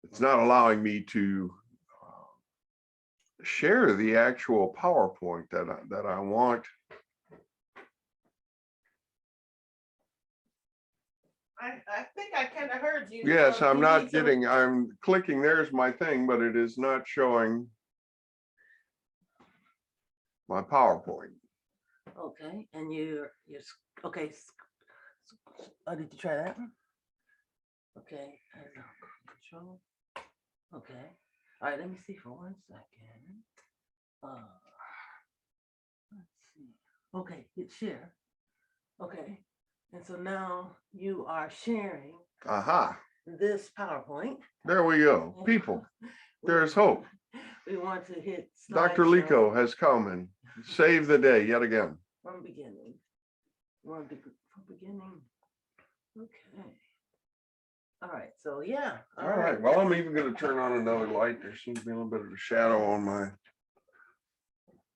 it's not allowing me to share the actual PowerPoint that I want. I think I kind of heard you. Yes, I'm not to... getting, I'm clicking, there's my thing, but it is not showing my PowerPoint. Okay, and you're okay. Oh, did you try that one? Okay, control. Okay, all right. Let me see for 1 second. Let's see. Okay, hit share. Okay, and so now you are sharing. Aha. This PowerPoint. There we go. People, there's hope. We want to hit Dr. Lico has come and saved the day yet again. From beginning. From beginning. Okay. All right. So yeah. All right. Well, I'm even going to turn on another light. There seems to be a little bit of a shadow on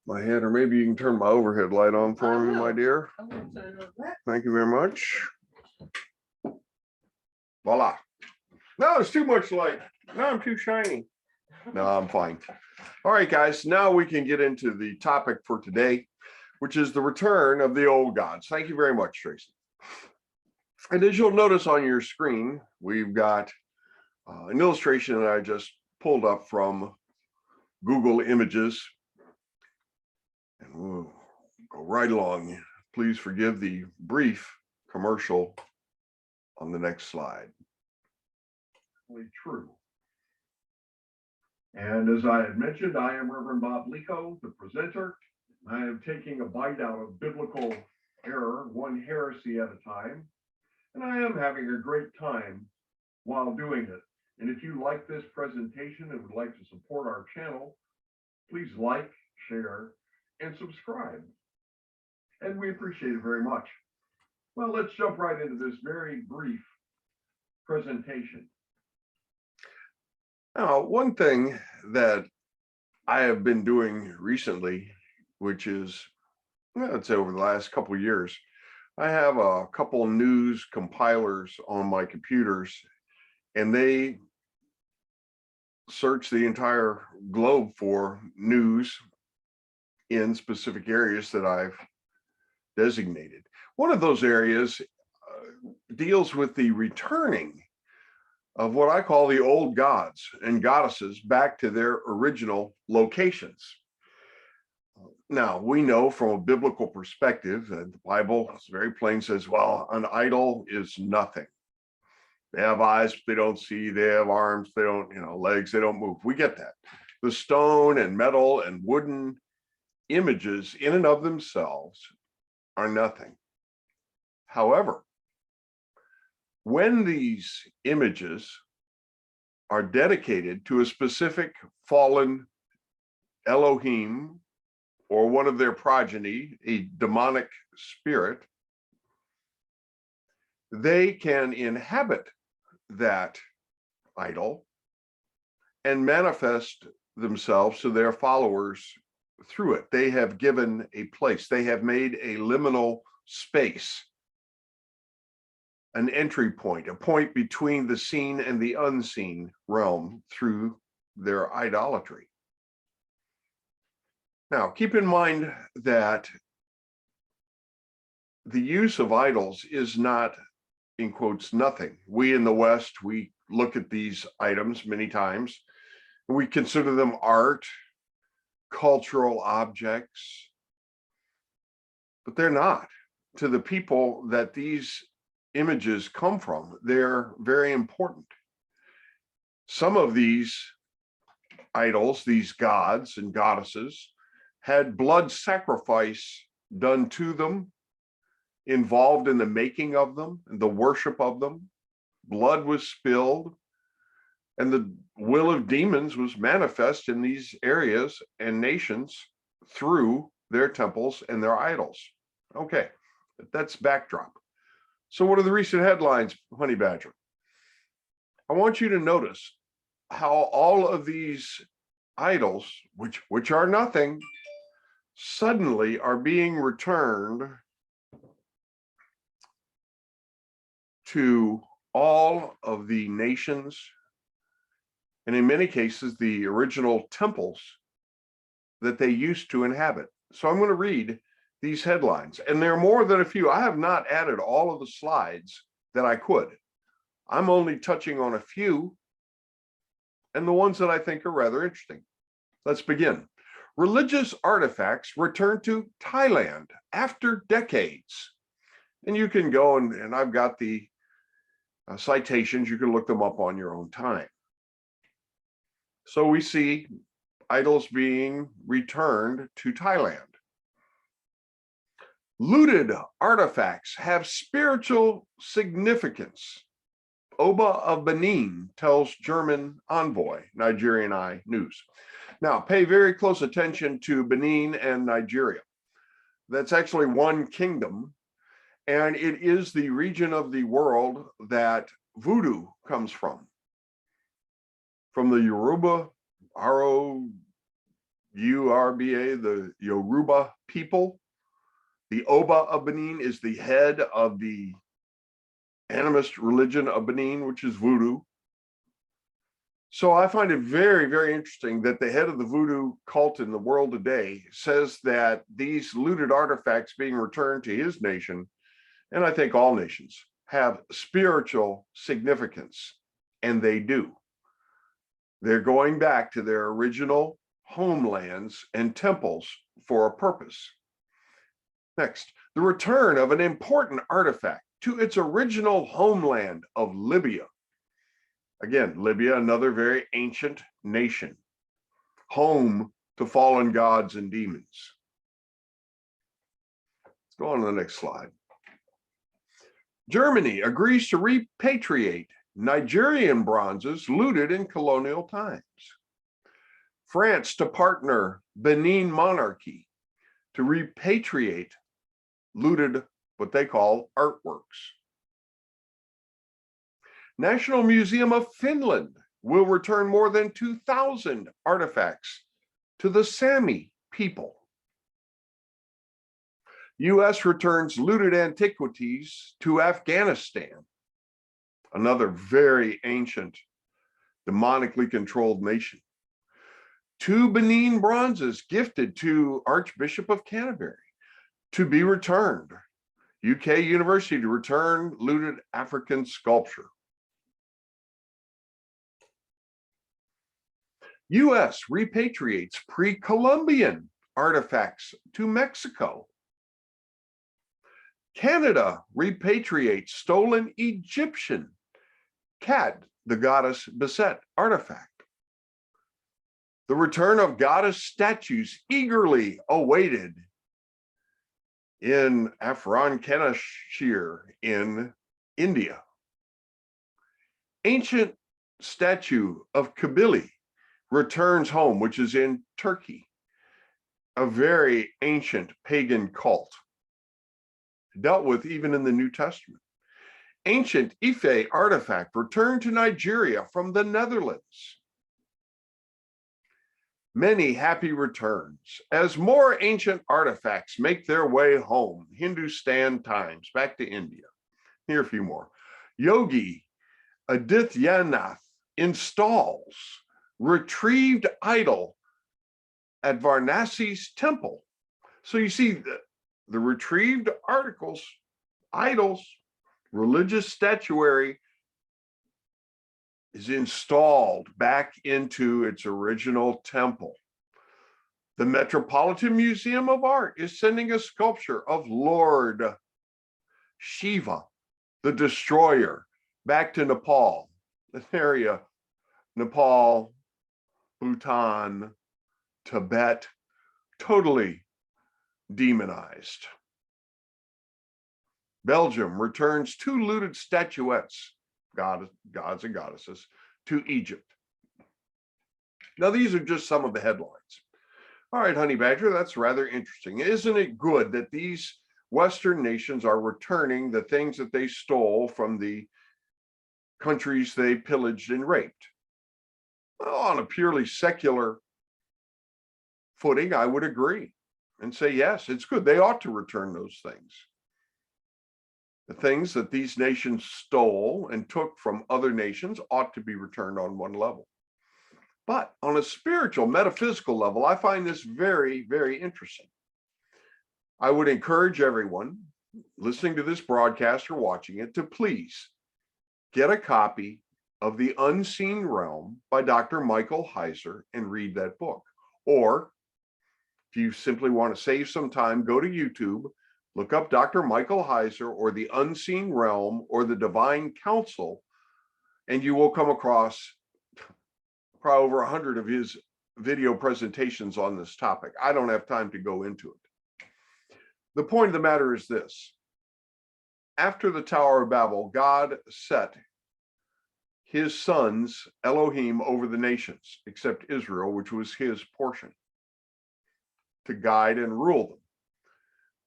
my head, or maybe you can turn my overhead light on for me, my dear. Thank you very much. Voila. No, it's too much light. No, I'm too shiny. No, I'm fine. All right, guys, now we can get into the topic for today, which is the return of the old gods. Thank you very much, Tracy. And as you'll notice on your screen, we've got an illustration that I just pulled up from Google Images. And we'll go right along. Please forgive the brief commercial on the next slide. True. And as I had mentioned, I am Reverend Bob Lico, the presenter. I am taking a bite out of biblical error, one heresy at a time. And I am having a great time while doing it. And if you like this presentation and would like to support our channel, please like, share, and subscribe. And we appreciate it very much. Well, let's jump right into this very brief presentation. Now, one thing that I have been doing recently, which is, I'd say over the last couple of years, I have a couple news compilers on my computers, and they search the entire globe for news in specific areas that I've designated. One of those areas deals with the returning of what I call the old gods and goddesses back to their original locations. Now, we know from a biblical perspective that the Bible is very plain, says, well, an idol is nothing. They have eyes, but they don't see. They have arms, they don't, legs, they don't move. We get that. The stone and metal and wooden images in and of themselves are nothing. However, when these images are dedicated to a specific fallen Elohim or one of their progeny, a demonic spirit, they can inhabit that idol and manifest themselves to their followers through it. They have given a place. They have made a liminal space, an entry point, a point between the seen and the unseen realm through their idolatry. Now, keep in mind that the use of idols is not, in quotes, nothing. We in the West, we look at these items many times, and we consider them art, cultural objects, but they're not. To the people that these images come from, they're very important. Some of these idols, these gods and goddesses, had blood sacrifice done to them, involved in the making of them and the worship of them. Blood was spilled, and the will of demons was manifest in these areas and nations through their temples and their idols. Okay, that's backdrop. So what are the recent headlines, Honey Badger? I want you to notice how all of these idols, which are nothing, suddenly are being returned to all of the nations and in many cases, the original temples that they used to inhabit. So I'm going to read these headlines, and there are more than a few. I have not added all of the slides that I could. I'm only touching on a few and the ones that I think are rather interesting. Let's begin. Religious artifacts return to Thailand after decades. And you can go and I've got the citations. You can look them up on your own time. So we see idols being returned to Thailand. Looted artifacts have spiritual significance. Oba of Benin tells German envoy, Nigerian Eye News. Now, pay very close attention to Benin and Nigeria. That's actually one kingdom, and it is the region of the world that voodoo comes from. From the Yoruba, R-O-U-R-B-A, the Yoruba people. The Oba of Benin is the head of the animist religion of Benin, which is voodoo. So I find it very, very interesting that the head of the voodoo cult in the world today says that these looted artifacts being returned to his nation, and I think all nations, have spiritual significance, and they do. They're going back to their original homelands and temples for a purpose. Next, the return of an important artifact to its original homeland of Libya. Again, Libya, another very ancient nation, home to fallen gods and demons. Let's go on to the next slide. Germany agrees to repatriate Nigerian bronzes looted in colonial times. France to partner Benin monarchy to repatriate looted, what they call, artworks. National Museum of Finland will return more than 2,000 artifacts to the Sami people. U.S. returns looted antiquities to Afghanistan, another very ancient, demonically controlled nation. 2 Benin bronzes gifted to Archbishop of Canterbury to be returned. UK University to return looted African sculpture. US repatriates pre-Columbian artifacts to Mexico. Canada repatriates stolen Egyptian Kat, the goddess Beset artifact. The return of goddess statues eagerly awaited in Afghanistan in India. Ancient statue of Kabili returns home, which is in Turkey, a very ancient pagan cult, dealt with even in the New Testament. Ancient Ife artifact returned to Nigeria from the Netherlands. Many happy returns as more ancient artifacts make their way home. Hindustan Times, back to India. Here are a few more. Yogi Adityanath installs retrieved idol at Varanasi's temple. So you see the retrieved idols, religious statuary is installed back into its original temple. The Metropolitan Museum of Art is sending a sculpture of Lord Shiva, the destroyer, back to Nepal, an area, Nepal, Bhutan, Tibet, totally demonized. Belgium returns 2 looted statuettes, gods and goddesses, to Egypt. Now, these are just some of the headlines. All right, Honey Badger, that's rather interesting. Isn't it good that these Western nations are returning the things that they stole from the countries they pillaged and raped? Well, on a purely secular footing, I would agree and say, yes, it's good. They ought to return those things. The things that these nations stole and took from other nations ought to be returned on one level. But on a spiritual, metaphysical level, I find this very, very interesting. I would encourage everyone listening to this broadcast or watching it to please get a copy of The Unseen Realm by Dr. Michael Heiser and read that book. Or if you simply want to save some time, go to YouTube, look up Dr. Michael Heiser or The Unseen Realm or The Divine Council, and you will come across probably over 100 of his video presentations on this topic. I don't have time to go into it. The point of the matter is this. After the Tower of Babel, God set his sons, Elohim, over the nations, except Israel, which was his portion, to guide and rule them.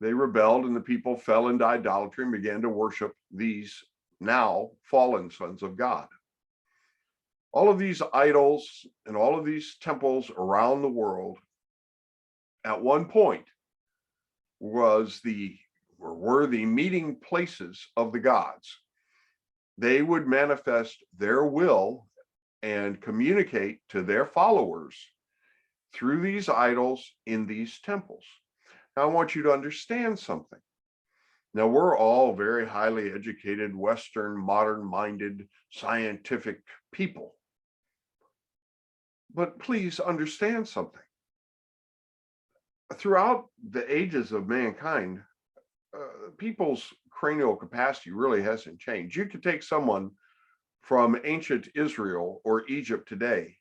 They rebelled and the people fell into idolatry and began to worship these now fallen sons of God. All of these idols and all of these temples around the world at one point were the meeting places of the gods. They would manifest their will and communicate to their followers through these idols in these temples. Now, I want you to understand something. Now, we're all very highly educated, Western, modern-minded, scientific people. But please understand something. Throughout the ages of mankind, people's cranial capacity really hasn't changed. You could take someone from ancient Israel or Egypt today,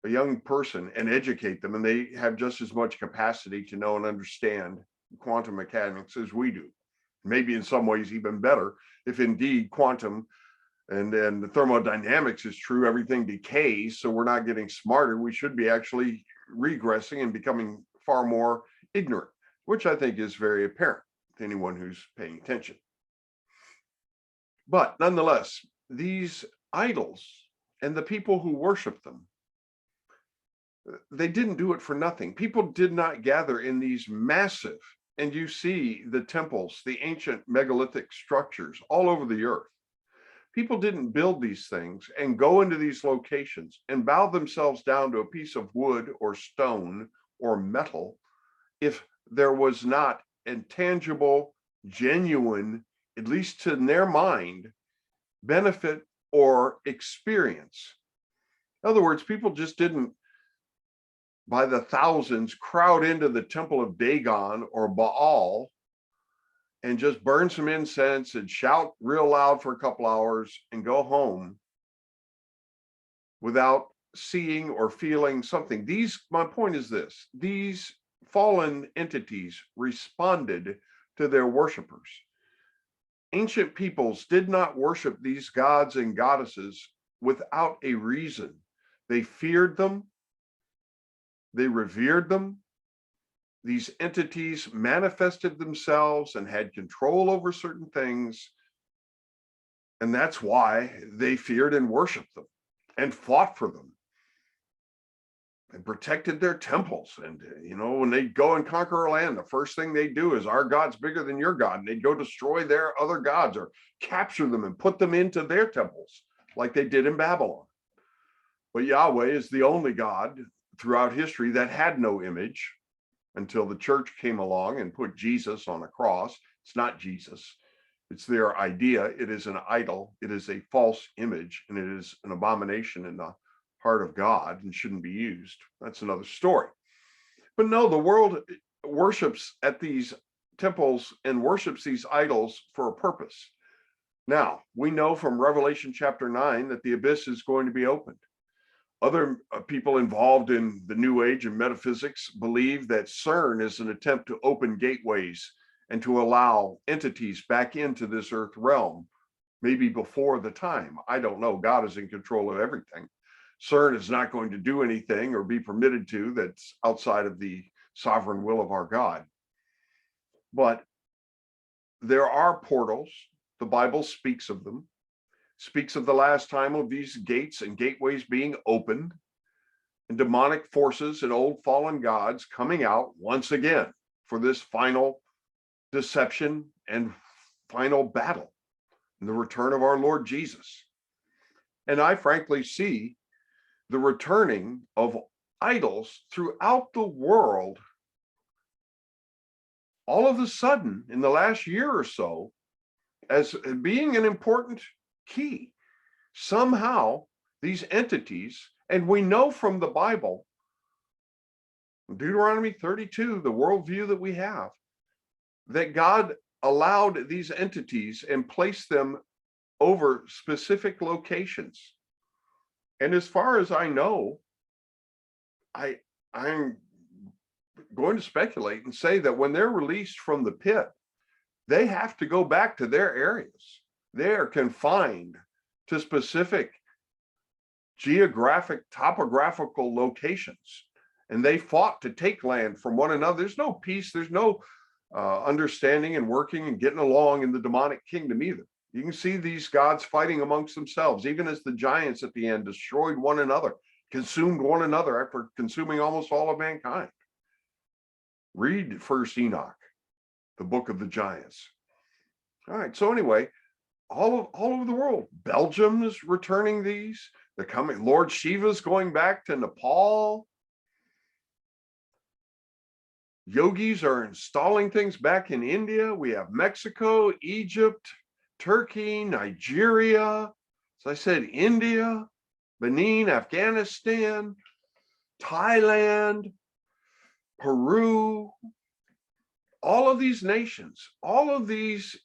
a young person, and educate them, and they have just as much capacity to know and understand quantum mechanics as we do. Maybe in some ways even better, if indeed quantum and the thermodynamics is true, everything decays, so we're not getting smarter. We should be actually regressing and becoming far more ignorant, which I think is very apparent to anyone who's paying attention. But nonetheless, these idols and the people who worship them, they didn't do it for nothing. People did not gather in these massive, and you see the temples, the ancient megalithic structures all over the earth. People didn't build these things and go into these locations and bow themselves down to a piece of wood or stone or metal if there was not a tangible, genuine, at least to their mind, benefit or experience. In other words, people just didn't, by the thousands, crowd into the temple of Dagon or Baal and just burn some incense and shout real loud for a couple hours and go home without seeing or feeling something. My point is this, these fallen entities responded to their worshipers. Ancient peoples did not worship these gods and goddesses without a reason. They feared them, they revered them. These entities manifested themselves and had control over certain things. And that's why they feared and worshiped them and fought for them and protected their temples. And, when they go and conquer a land, the first thing they do is, our God's bigger than your God. And they'd go destroy their other gods or capture them and put them into their temples like they did in Babylon. But Yahweh is the only God throughout history that had no image, until the church came along and put Jesus on a cross. It's not Jesus. It's their idea. It is an idol. It is a false image, and it is an abomination in the heart of God and shouldn't be used. That's another story. But no, the world worships at these temples and worships these idols for a purpose. Now, we know from Revelation chapter 9 that the abyss is going to be opened. Other people involved in the New Age and metaphysics believe that CERN is an attempt to open gateways and to allow entities back into this earth realm, maybe before the time. I don't know. God is in control of everything. CERN is not going to do anything or be permitted to that's outside of the sovereign will of our God. But there are portals. The Bible speaks of them. Speaks of the last time of these gates and gateways being opened and demonic forces and old fallen gods coming out once again for this final deception and final battle and the return of our Lord Jesus. And I frankly see the returning of idols throughout the world, all of a sudden in the last year or so, as being an important key. Somehow these entities, and we know from the Bible, Deuteronomy 32, the worldview that we have, that God allowed these entities and placed them over specific locations. And as far as I know, I'm going to speculate and say that when they're released from the pit, they have to go back to their areas. They are confined to specific geographic, topographical locations. And they fought to take land from one another. There's no peace. There's no understanding and working and getting along in the demonic kingdom either. You can see these gods fighting amongst themselves, even as the giants at the end destroyed one another, consumed one another after consuming almost all of mankind. Read First Enoch, the book of the giants. All right, so anyway, all over the world, Belgium is returning these. They're coming. Lord Shiva's going back to Nepal. Yogis are installing things back in India. We have Mexico, Egypt, Turkey, Nigeria. As I said, India, Benin, Afghanistan, Thailand, Peru, all of these nations, all of these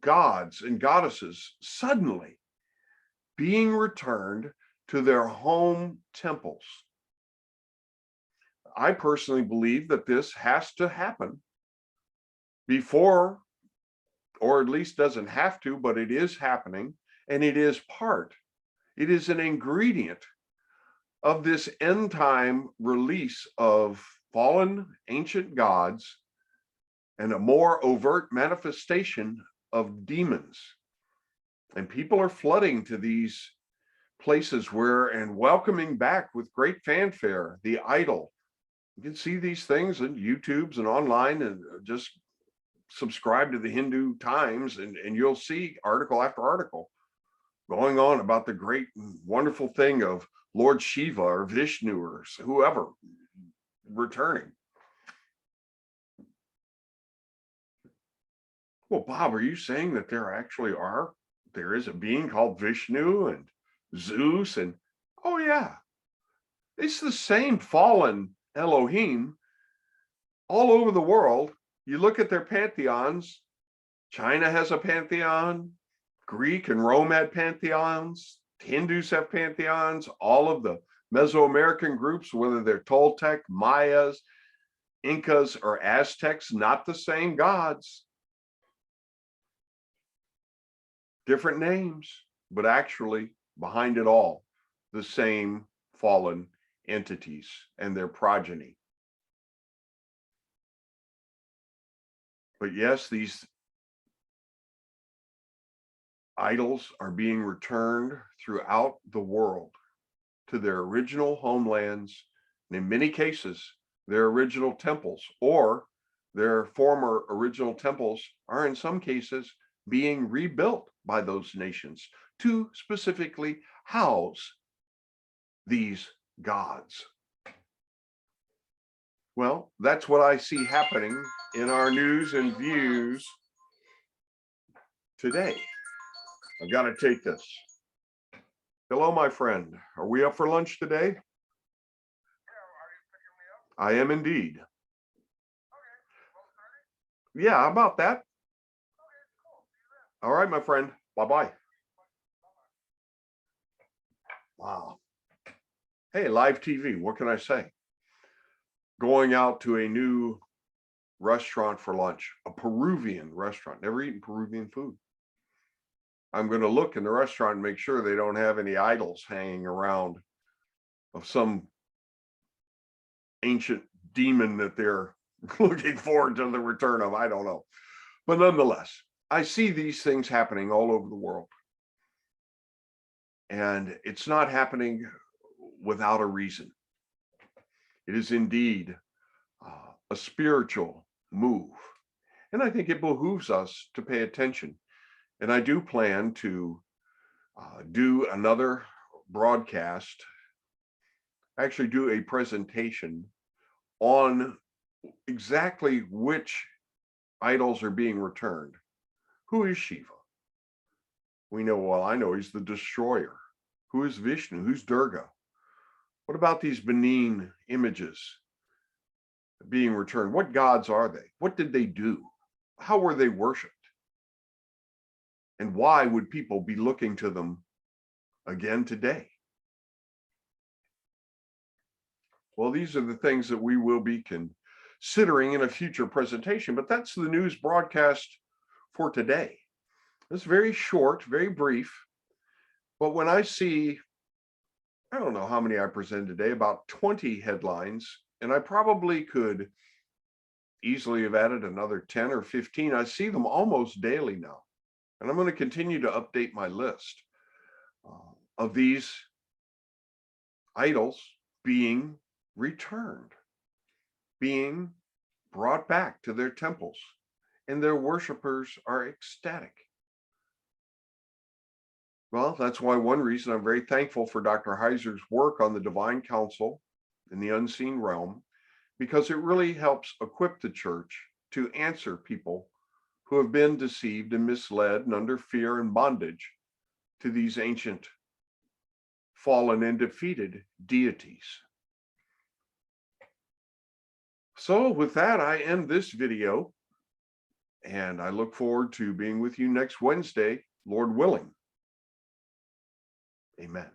gods and goddesses suddenly being returned to their home temples. I personally believe that this has to happen before, or at least doesn't have to, but it is happening, and it is an ingredient of this end time release of fallen ancient gods and a more overt manifestation of demons. And people are flooding to these places where, and welcoming back with great fanfare, the idol. You can see these things on YouTubes and online, and just subscribe to the Hindu Times, and you'll see article after article going on about the great wonderful thing of Lord Shiva or Vishnu or whoever returning. Well, Bob, are you saying that there is a being called Vishnu and Zeus? And oh yeah, it's the same fallen Elohim all over the world. You look at their pantheons. China has a pantheon. Greek and Rome had pantheons. Hindus have pantheons. All of the Mesoamerican groups, whether they're Toltec, Mayas, Incas, or Aztecs, not the same gods. Different names, but actually behind it all, the same fallen entities and their progeny. But yes, these idols are being returned throughout the world to their original homelands, and in many cases, their original temples, or their former original temples are in some cases being rebuilt by those nations to specifically house these gods. Well, that's what I see happening in our news and views today. I've got to take this. Hello, my friend. Are we up for lunch today? I am indeed. Yeah, how about that? All right, my friend. Bye-bye. Wow. Hey, live TV. What can I say? Going out to a new restaurant for lunch, a Peruvian restaurant. Never eaten Peruvian food. I'm going to look in the restaurant and make sure they don't have any idols hanging around of some ancient demon that they're looking forward to the return of. I don't know. But nonetheless, I see these things happening all over the world. And it's not happening without a reason. It is indeed a spiritual move. And I think it behooves us to pay attention. And I do plan to do another broadcast actually do a presentation on exactly which idols are being returned. Who is Shiva? We know, well, I know he's the destroyer. Who is Vishnu? Who's Durga? What about these benign images being returned? What gods are they? What did they do? How were they worshipped? And why would people be looking to them again today? Well, these are the things that we will be considering in a future presentation, but that's the news broadcast for today. It's very short, very brief, but when I see, I don't know how many I presented today, about 20 headlines, and I probably could easily have added another 10 or 15. I see them almost daily now, and I'm going to continue to update my list of these idols being returned, being brought back to their temples, and their worshipers are ecstatic. Well, that's why one reason I'm very thankful for Dr. Heiser's work on the Divine Council in the unseen realm, because it really helps equip the church to answer people who have been deceived and misled and under fear and bondage to these ancient, fallen and defeated deities. So with that, I end this video, and I look forward to being with you next Wednesday, Lord willing. Amen.